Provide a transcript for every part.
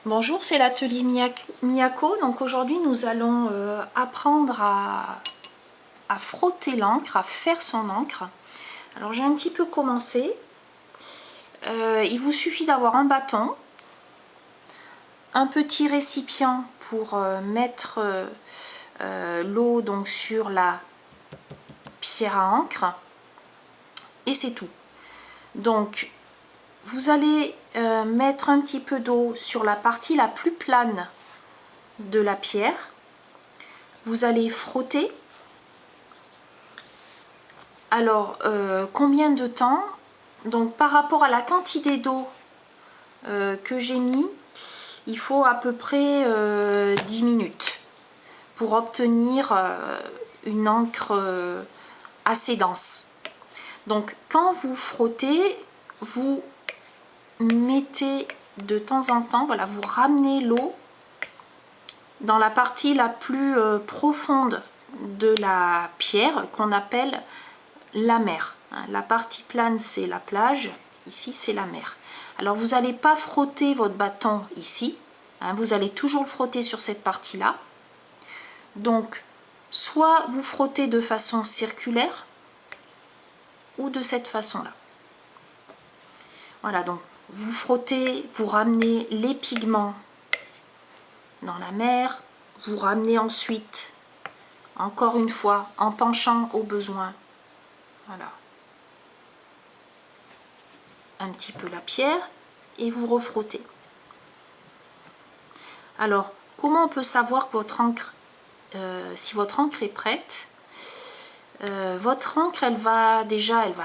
Bonjour, c'est l'atelier Miyako. Donc aujourd'hui nous allons apprendre à frotter l'encre, à faire son encre. Alors j'ai un petit peu commencé. Il vous suffit d'avoir un bâton, un petit récipient pour mettre l'eau donc sur la pierre à encre et c'est tout. Donc vous allez mettre un petit peu d'eau sur la partie la plus plane de la pierre. Vous allez frotter. Alors, combien de temps? Donc, par rapport à la quantité d'eau que j'ai mis, il faut à peu près 10 minutes pour obtenir une encre assez dense. Donc, quand vous frottez, vous mettez de temps en temps, voilà, vous ramenez l'eau dans la partie la plus profonde de la pierre qu'on appelle la mer. La partie plane c'est la plage, ici c'est la mer. Alors vous n'allez pas frotter votre bâton ici, vous allez toujours le frotter sur cette partie là. Donc soit vous frottez de façon circulaire ou de cette façon là. Voilà, donc vous frottez, vous ramenez les pigments dans la mer, vous ramenez ensuite, encore une fois, en penchant au besoin, voilà, un petit peu la pierre, et vous refrottez. Alors, comment on peut savoir que votre encre, si votre encre est prête? Votre encre, elle va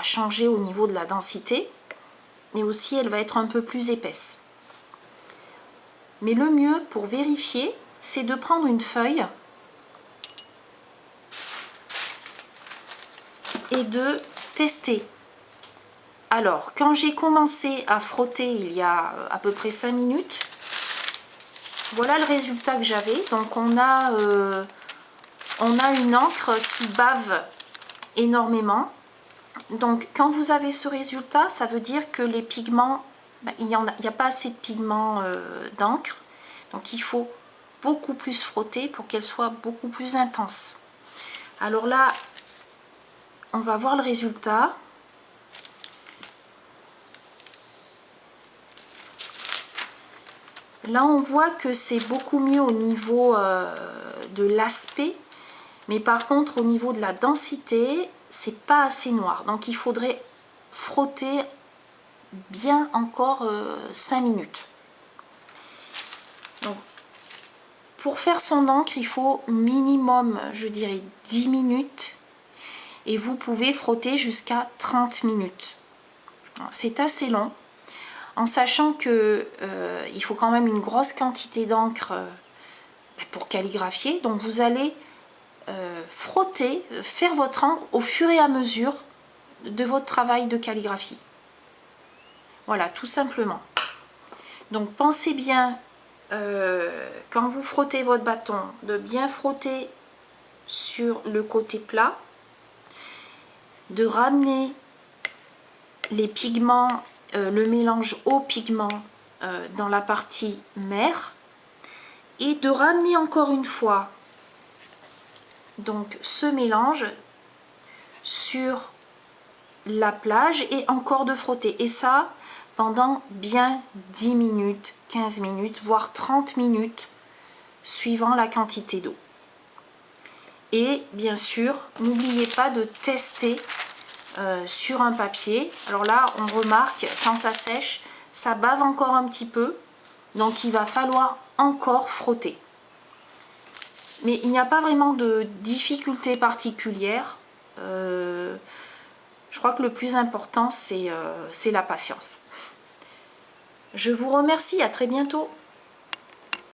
changer au niveau de la densité, et aussi elle va être un peu plus épaisse. Mais le mieux pour vérifier, c'est de prendre une feuille et de tester. Alors, quand j'ai commencé à frotter il y a à peu près 5 minutes, voilà le résultat que j'avais. Donc on a une encre qui bave énormément. Donc quand vous avez ce résultat, ça veut dire que les pigments, il n'y a pas assez de pigments d'encre. Donc il faut beaucoup plus frotter pour qu'elle soit beaucoup plus intense. Alors là, on va voir le résultat. Là, on voit que c'est beaucoup mieux au niveau de l'aspect, mais par contre, au niveau de la densité, c'est pas assez noir. Donc, il faudrait frotter bien encore 5 minutes. Donc, pour faire son encre, il faut minimum, je dirais, 10 minutes. Et vous pouvez frotter jusqu'à 30 minutes. C'est assez long. En sachant que il faut quand même une grosse quantité d'encre pour calligraphier. Donc vous allez frotter, faire votre encre au fur et à mesure de votre travail de calligraphie. Voilà, tout simplement. Donc pensez bien, quand vous frottez votre bâton, de bien frotter sur le côté plat, de ramener les pigments, le mélange eau pigment dans la partie mer, et de ramener encore une fois donc ce mélange sur la plage et encore de frotter, et ça pendant bien 10 minutes, 15 minutes, voire 30 minutes suivant la quantité d'eau. Et bien sûr, n'oubliez pas de tester sur un papier. Alors là, on remarque quand ça sèche, ça bave encore un petit peu, donc il va falloir encore frotter. Mais il n'y a pas vraiment de difficulté particulière. Je crois que le plus important, c'est la patience. Je vous remercie, à très bientôt.